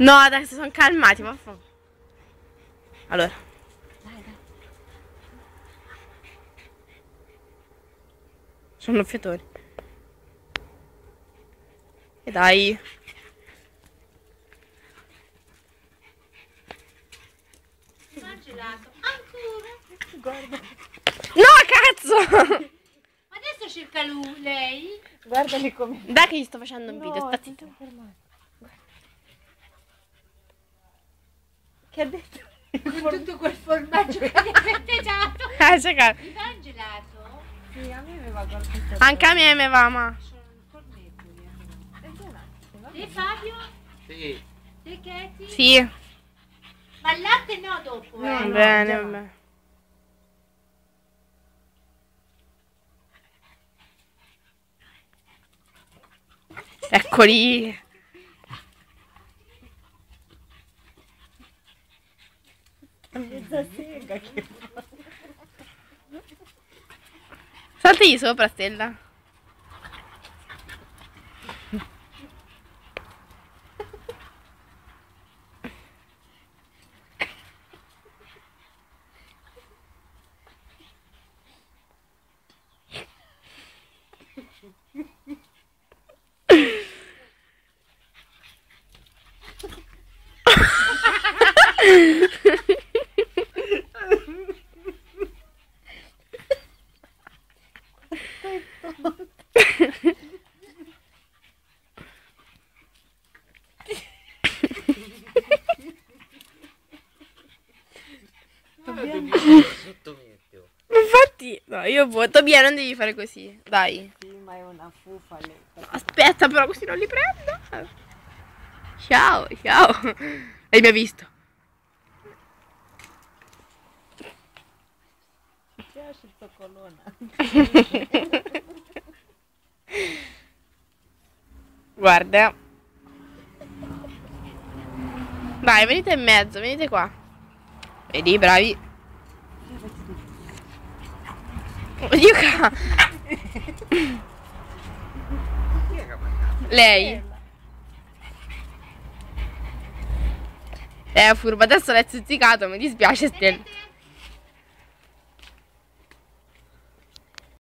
No, adesso sono calmati, vaffanculo. Allora. Dai. Sono annaffiatori. E dai. Ma gelato. Ancora? Guarda. No, cazzo! Ma adesso cerca lui, lei? Guardali come. Dai che gli sto facendo un video, sta ti zitto. devo fermare. Che ha detto? Con tutto quel formaggio che mi ha festeggiato. C'è Mi dà il gelato? Sì, a me mi va qualcosa. anche a me va, ma. Sono cornettoli. Va E Fabio? Sì. Te Katie? Sì. Ma il latte no dopo, No, eh? no. Bene, già. bene. Eccoli. Mezza sega che Salti sopra, Stella. Sottometeo. Infatti, no, io voto via, non devi fare così. Dai. sì, ma è una fufa lei. Aspetta, però così non li prendo. Ciao, ciao. E mi ha visto. Ti piace il coccolona? Guarda. Dai, venite in mezzo, venite qua. Vedi, bravi. Oddio, lei. Furba, adesso l'hai zuzzicato, mi dispiace, Stella.